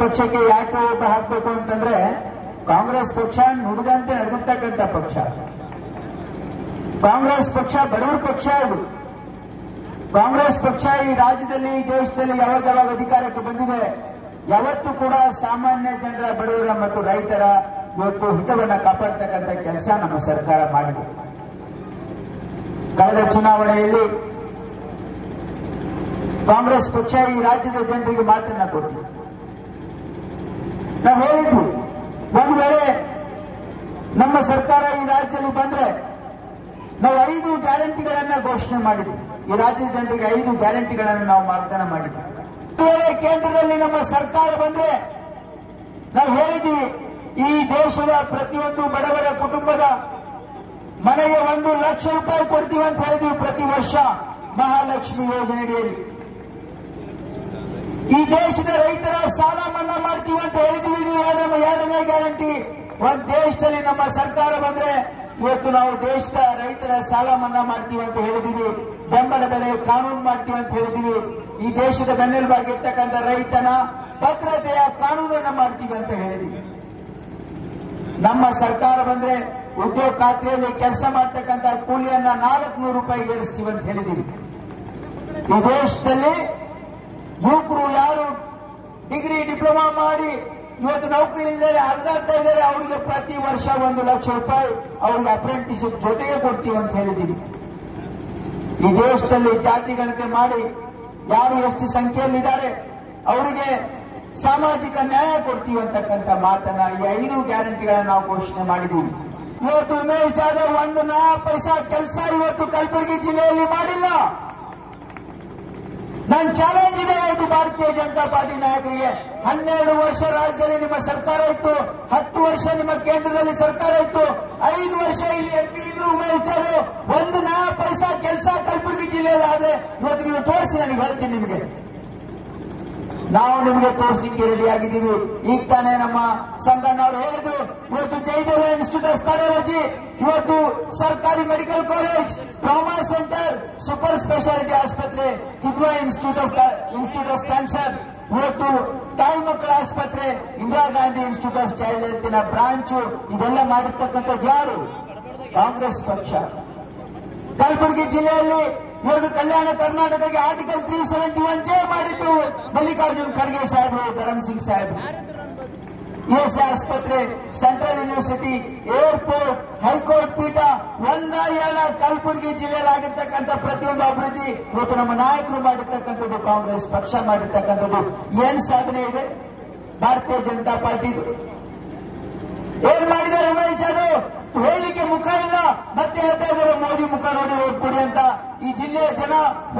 ಪಕ್ಷಕ್ಕೆ ಯಾಕೆ ಓಟ್ ಹಾಕಬೇಕು ಅಂತಂದ್ರೆ ಕಾಂಗ್ರೆಸ್ ಪಕ್ಷ ನುಡಿದಂತೆ ನಡೆದಿರ್ತಕ್ಕಂಥ ಪಕ್ಷ. ಕಾಂಗ್ರೆಸ್ ಪಕ್ಷ ಬಡವರ ಪಕ್ಷ. ಇದು ಕಾಂಗ್ರೆಸ್ ಪಕ್ಷ ಈ ರಾಜ್ಯದಲ್ಲಿ ಈ ದೇಶದಲ್ಲಿ ಯಾವಾಗ ಅಧಿಕಾರಕ್ಕೆ ಬಂದಿದೆ ಯಾವತ್ತೂ ಕೂಡ ಸಾಮಾನ್ಯ ಜನರ, ಬಡವರ ಮತ್ತು ರೈತರ ಇವತ್ತು ಹಿತವನ್ನ ಕಾಪಾಡ್ತಕ್ಕಂಥ ಕೆಲಸ ನಮ್ಮ ಸರ್ಕಾರ ಮಾಡಿದೆ. ಕಳೆದ ಚುನಾವಣೆಯಲ್ಲಿ ಕಾಂಗ್ರೆಸ್ ಪಕ್ಷ ಈ ರಾಜ್ಯದ ಜನರಿಗೆ ಮಾತನ್ನ ಕೊಟ್ಟಿತ್ತು. ನಾವು ಹೇಳಿದ್ವಿ, ಒಂದು ವೇಳೆ ನಮ್ಮ ಸರ್ಕಾರ ಈ ರಾಜ್ಯದಲ್ಲಿ ಬಂದ್ರೆ ನಾವು 5 ಗ್ಯಾರಂಟಿಗಳನ್ನ ಘೋಷಣೆ ಮಾಡಿದ್ವಿ. ಈ ರಾಜ್ಯದ ಜನರಿಗೆ 5 ಗ್ಯಾರಂಟಿಗಳನ್ನು ನಾವು ವಾಗ್ದಾನ ಮಾಡಿದ್ವಿ. ಒಂದು ವೇಳೆ ಕೇಂದ್ರದಲ್ಲಿ ನಮ್ಮ ಸರ್ಕಾರ ಬಂದ್ರೆ ನಾವು ಹೇಳಿದ್ವಿ, ಈ ದೇಶದ ಪ್ರತಿಯೊಂದು ಬಡವರ ಕುಟುಂಬದ ಮನೆಗೆ 1 ಲಕ್ಷ ರೂಪಾಯಿ ಕೊಡ್ತೀವಿ ಅಂತ ಹೇಳಿದ್ವಿ ಪ್ರತಿ ವರ್ಷ ಮಹಾಲಕ್ಷ್ಮಿ ಯೋಜನೆಯಲ್ಲಿ. ಈ ದೇಶದ ರೈತರ ಸಾಲ ಮನ್ನಾ ಮಾಡ್ತೀವಿ ಅಂತ ಹೇಳಿದ್ವಿ. ಇದು ನಮ್ಮ 2ನೇ ಗ್ಯಾರಂಟಿ. ಒಂದು ದೇಶದಲ್ಲಿ ನಮ್ಮ ಸರ್ಕಾರ ಬಂದ್ರೆ ಇವತ್ತು ನಾವು ದೇಶದ ರೈತರ ಸಾಲ ಮನ್ನಾ ಮಾಡ್ತೀವಿ ಅಂತ ಹೇಳಿದೀವಿ. ಬೆಂಬಲ ಬೆಲೆ ಕಾನೂನು ಮಾಡ್ತೀವಿ ಅಂತ ಹೇಳಿದೀವಿ. ಈ ದೇಶದ ಬೆನ್ನೆಲುಬಾಗಿರ್ತಕ್ಕಂಥ ರೈತನ ಭದ್ರತೆಯ ಕಾನೂನನ್ನ ಮಾಡ್ತೀವಿ ಅಂತ ಹೇಳಿದೀವಿ. ನಮ್ಮ ಸರ್ಕಾರ ಬಂದ್ರೆ ಉದ್ಯೋಗ ಖಾತ್ರಿಯಲ್ಲಿ ಕೆಲಸ ಮಾಡ್ತಕ್ಕಂಥ ಕೂಲಿಯನ್ನ 400 ರೂಪಾಯಿ ಏರಿಸ್ತೀವಿ ಅಂತ ಹೇಳಿದೀವಿ. ಈ ದೇಶದಲ್ಲಿ ಯುವಕರು ಯಾರು ಡಿಗ್ರಿ ಡಿಪ್ಲೊಮಾ ಮಾಡಿ ಇವತ್ತು ನೌಕರಿ ಇಲ್ಲದೆ ಅಲ್ದಾಡ್ತಾ ಇದ್ದಾರೆ, ಅವರಿಗೆ ಪ್ರತಿ ವರ್ಷ 1 ಲಕ್ಷ ರೂಪಾಯಿ ಅವ್ರಿಗೆ ಅಪ್ರೆಂಟಿಸ್ಶಿಪ್ ಜೊತೆಗೆ ಕೊಡ್ತೀವಿ ಅಂತ ಹೇಳಿದೀವಿ. ಈ ದೇಶದಲ್ಲಿ ಜಾತಿ ಗಣತಿ ಮಾಡಿ ಯಾರು ಎಷ್ಟು ಸಂಖ್ಯೆಯಲ್ಲಿದ್ದಾರೆ ಅವರಿಗೆ ಸಾಮಾಜಿಕ ನ್ಯಾಯ ಕೊಡ್ತೀವಿ ಅಂತಕ್ಕಂಥ ಮಾತನ್ನ ಈ 5 ಗ್ಯಾರಂಟಿಗಳನ್ನ ನಾವು ಘೋಷಣೆ ಮಾಡಿದ್ದೀವಿ. ಇವತ್ತು ಉಮೇಶ್ ಜಾಧವ್ 1 ಪೈಸಾ ಕೆಲಸ ಇವತ್ತು ಕಲಬುರಗಿ ಜಿಲ್ಲೆಯಲ್ಲಿ ಮಾಡಿಲ್ಲ. ನನ್ನ ಚಾಲೆಂಜ್ ಇದೆ ಇವತ್ತು ಭಾರತೀಯ ಜನತಾ ಪಾರ್ಟಿ ನಾಯಕರಿಗೆ. 12 ವರ್ಷ ರಾಜ್ಯದಲ್ಲಿ ನಿಮ್ಮ ಸರ್ಕಾರ ಇತ್ತು, 10 ವರ್ಷ ನಿಮ್ಮ ಕೇಂದ್ರದಲ್ಲಿ ಸರ್ಕಾರ ಇತ್ತು, 5 ವರ್ಷ ಇಲ್ಲಿ MP ಇದ್ರು ಉಮೇಶ್ ಜಾಧವ್. 1 ಪೈಸಾ ಕೆಲಸ ಕಲಬುರಗಿ ಜಿಲ್ಲೆಯಲ್ಲಿ ಆದ್ರೆ ಇವತ್ತು ನೀವು ತೋರಿಸಿ, ನನಗೆ ಹೇಳ್ತೀನಿ ನಿಮಗೆ. ನಾವು ನಿಮಗೆ ತೋರಿಸಲಿಕ್ಕೆ ರೆಡಿ ಆಗಿದ್ದೀವಿ. ಈಗ ತಾನೇ ನಮ್ಮ ಸಂಗಣ್ಣವರು ಹೇಳಿದ್ರು, ಇವತ್ತು ಜಯದೇವ ಇನ್ಸ್ಟಿಟ್ಯೂಟ್ ಆಫ್ ಕಾರ್ಡಿಯಾಲಜಿ, ಇವತ್ತು ಸರ್ಕಾರಿ medical college, trauma centre, super speciality ಆಸ್ಪತ್ರೆ, ಕಿದ್ವಾ ಇನ್ಸ್ಟಿಟ್ಯೂಟ್ ಆಫ್ ಕ್ಯಾನ್ಸರ್, ಇವತ್ತು ತಾಯಿ ಮಕ್ಕಳ ಆಸ್ಪತ್ರೆ, Indira Gandhi institute of child ಹೆಲ್ತ್ನ ಬ್ರಾಂಚು, ಇವೆಲ್ಲ ಮಾಡಿರ್ತಕ್ಕಂಥದ್ದು ಯಾರು? ಕಾಂಗ್ರೆಸ್ ಪಕ್ಷ. ಕಲಬುರಗಿ ಜಿಲ್ಲೆಯಲ್ಲಿ ಇವತ್ತು ಕಲ್ಯಾಣ ಕರ್ನಾಟಕಕ್ಕೆ ಆರ್ಟಿಕಲ್ 371 ಮಾಡಿದ್ದು ಮಲ್ಲಿಕಾರ್ಜುನ್ ಖರ್ಗೆ ಸಾಹೇಬರು, ಧರಮ್ ಸಿಂಗ್ ಸಾಹೇಬರು. ESI ಆಸ್ಪತ್ರೆ, ಸೆಂಟ್ರಲ್ ಯೂನಿವರ್ಸಿಟಿ, ಏರ್ಪೋರ್ಟ್, ಹೈಕೋರ್ಟ್ ಪೀಠ, 1 ಕಲಬುರಗಿ ಜಿಲ್ಲೆಯಲ್ಲಿ ಆಗಿರ್ತಕ್ಕಂಥ ಪ್ರತಿಯೊಂದು ಅಭಿವೃದ್ಧಿ ಇವತ್ತು ನಮ್ಮ ನಾಯಕರು ಮಾಡಿರ್ತಕ್ಕಂಥದ್ದು, ಕಾಂಗ್ರೆಸ್ ಪಕ್ಷ ಮಾಡಿರ್ತಕ್ಕಂಥದ್ದು. ಏನ್ ಸಾಧನೆ ಇದೆ ಭಾರತೀಯ ಜನತಾ ಪಾರ್ಟಿದು? ಏನ್ ಮಾಡಿದ್ದಾರೆ ಉಮೇಶ್ ಜಾಧವ್? ಹೇಳಿಕೆ ಮುಖ ಇಲ್ಲ, ಮತ್ತೆ ಹೇಳ್ತಾ ಇದ್ದಾರೆ ಮೋದಿ ಮುಖ ನೋಡಿ ಓಟ್ ಕೊಡಿ ಅಂತ. ಈ ಜಿಲ್ಲೆಯ ಜನ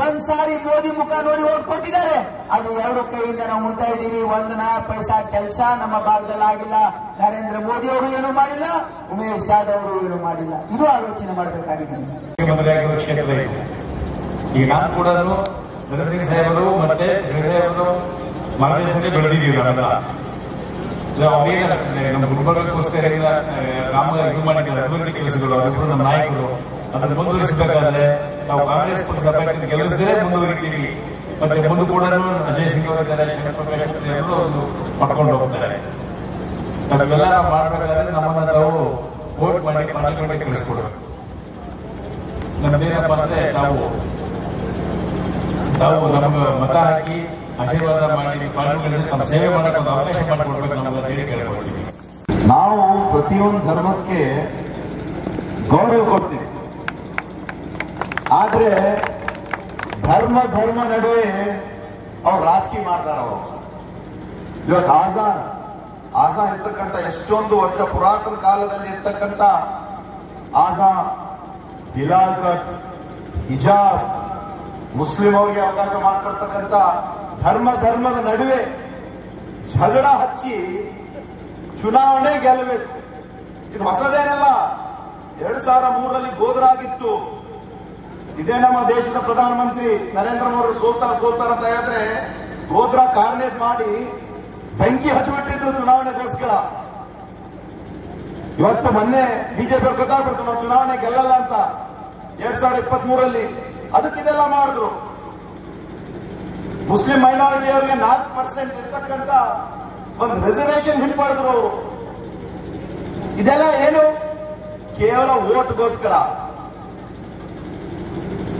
ಒಂದ್ಸಾರಿ ಮೋದಿ ಮುಖ ನೋಡಿ ಓಟ್ ಕೊಟ್ಟಿದ್ದಾರೆ. ಅದು 2 ಕೈಯಿಂದ ನಾವು ಮುಡ್ತಾ ಇದ್ದೀವಿ. 1 ಪೈಸಾ ಕೆಲಸ ನಮ್ಮ ಭಾಗದಲ್ಲಿ ಆಗಿಲ್ಲ. ನರೇಂದ್ರ ಮೋದಿ ಅವರು ಏನು ಮಾಡಿಲ್ಲ, ಉಮೇಶ್ ಜಾಧವ್ ಅವರು ಏನು ಮಾಡಿಲ್ಲ. ಇದು ಆಲೋಚನೆ ಮಾಡಬೇಕಾಗಿದೆ. ಕ್ಷೇತ್ರ ಇದೆ. ಈಗ ನಾನು ಕೂಡ ಧರ್ಮಸಿಂಗ್ ಸಾಹೇಬರು ಮತ್ತೆ ಸಾಹೇಬರು ಮಾರ್ಗದರ್ಶನ ಬೆಳೆದಿದ್ದೀವಿ. ನಾವೆಲ್ಲ ನಮ್ಮ ಗುಲ್ಬರ್ಗಕ್ಕೋಸ್ಕರ ರಾಮ ಇದು ಮಾಡಿದ್ದಾರೆ ಅಭಿವೃದ್ಧಿ ಕೆಲಸಗಳು, ಅದೊಬ್ಬರು ನಮ್ಮ ನಾಯಕರು. ಅದನ್ನು ಮುಂದುವರಿಸಬೇಕಾದ್ರೆ ನಾವು ಕಾಂಗ್ರೆಸ್ ಪಕ್ಷ ಅಭ್ಯರ್ಥಿ ಗೆಲ್ಲಿಸದೇ ಮುಂದುವರಿತೀವಿ. ಮತ್ತೆ ಮುಂದೆ ಕೂಡ ಅಜಯ್ ಸಿಂಗ್ ಅವರಿದ್ದಾರೆ, ಶಂಕರಪ್ರಕಾಶ್ ಎಲ್ಲರೂ ಒಂದು ಪಡ್ಕೊಂಡು ಹೋಗ್ತಾರೆ. ನಾವೆಲ್ಲ ನಾವು ಮಾಡಬೇಕಾದ್ರೆ ನಮ್ಮನ್ನ ನಾವು ವೋಟ್ ಮಾಡಿ ಪಾರ್ಲಿಮೆಂಟ್ ಕಳಿಸ್ಕೊಡ್ಬೇಕು. ನಮ್ದೇನಪ್ಪ ಅಂದ್ರೆ ತಾವು ನಮ್ಗೆ ಮತ ಹಾಕಿ ಆಶೀರ್ವಾದ ಮಾಡಿ ಪಾರ್ಲಿಮೆಂಟ್ ತಮ್ಮ ಸೇವೆ ಮಾಡಕ್ಕೆ ಒಂದು ಅವಕಾಶ ಮಾಡಿಕೊಡ್ಬೇಕು ನಮ್ಗೆ ಹೇಳಿ ಕೇಳ್ಕೊಳ್ತೀವಿ. ನಾವು ಪ್ರತಿಯೊಂದು ಧರ್ಮಕ್ಕೆ ಗೌರವ ಕೊಡ್ತೀವಿ, ಆದ್ರೆ ಧರ್ಮ ನಡುವೆ ಅವ್ರು ರಾಜಕೀಯ ಮಾಡ್ತಾರ. ಅವರು ಇವತ್ತು ಆಜಾನ್ ಇರ್ತಕ್ಕಂಥ ಎಷ್ಟೊಂದು ವರ್ಷ ಪುರಾತನ ಕಾಲದಲ್ಲಿ ಇರ್ತಕ್ಕಂಥ ಆಜಾನ್, ಹಿಲಾಲ್ ಕಟ್, ಹಿಜಾಬ್, ಮುಸ್ಲಿಂ ಅವರಿಗೆ ಅವಕಾಶ ಮಾಡಿಕೊಡ್ತಕ್ಕಂಥ ಧರ್ಮದ ನಡುವೆ ಜಗಳ ಹಚ್ಚಿ ಚುನಾವಣೆ ಗೆಲ್ಲಬೇಕು. ಇದು ಹೊಸದೇನಲ್ಲ. 2003ರಲ್ಲಿ ಗೋದ್ರಾಗಿತ್ತು. ಇದೇ ನಮ್ಮ ದೇಶದ ಪ್ರಧಾನಮಂತ್ರಿ ನರೇಂದ್ರ ಮೋದಿ ಸೋಲ್ತಾರ ಅಂತ ಹೇಳಿದ್ರೆ ಗೋದ್ರಾ ಕಾರ್ನೇಜ್ ಮಾಡಿ ಬೆಂಕಿ ಹಚ್ಚಿಬಿಟ್ಟಿದ್ರು ಚುನಾವಣೆಗೋಸ್ಕರ. ಇವತ್ತು ಮೊನ್ನೆ ಬಿಜೆಪಿ ಗೊತ್ತಾಗ್ಬಿಡ್ತು ನಾವು ಚುನಾವಣೆ ಗೆಲ್ಲಲ್ಲ ಅಂತ 2023ರಲ್ಲಿ. ಅದಕ್ಕೆ ಇದೆಲ್ಲ ಮಾಡಿದ್ರು. ಮುಸ್ಲಿಂ ಮೈನಾರಿಟಿ ಅವರಿಗೆ 4% ಇರ್ತಕ್ಕಂಥ ಒಂದು ರಿಸರ್ವೇಶನ್ ಹಿಂಪಡೆದ್ರು ಅವರು. ಇದೆಲ್ಲ ಏನು? ಕೇವಲ ಓಟ್ಗೋಸ್ಕರ.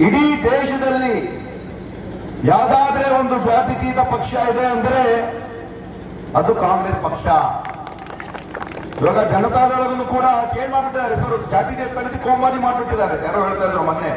ಇಡೀ ದೇಶದಲ್ಲಿ ಯಾವ್ದಾದ್ರೆ ಒಂದು ಜಾತ್ಯತೀತ ಪಕ್ಷ ಇದೆ ಅಂದ್ರೆ ಅದು ಕಾಂಗ್ರೆಸ್ ಪಕ್ಷ. ಇವಾಗ ಜನತಾದಳವನ್ನು ಕೂಡ ಚೇಂಜ್ ಮಾಡ್ಬಿಟ್ಟಿದ್ದಾರೆ ಹೆಸರು. ಜಾತಿ ತಲೆಗೆ ಕೋಮಾರಿ ಮಾಡ್ಬಿಟ್ಟಿದ್ದಾರೆ. ಯಾರೋ ಹೇಳ್ತಾ ಇದ್ರು ಮೊನ್ನೆ.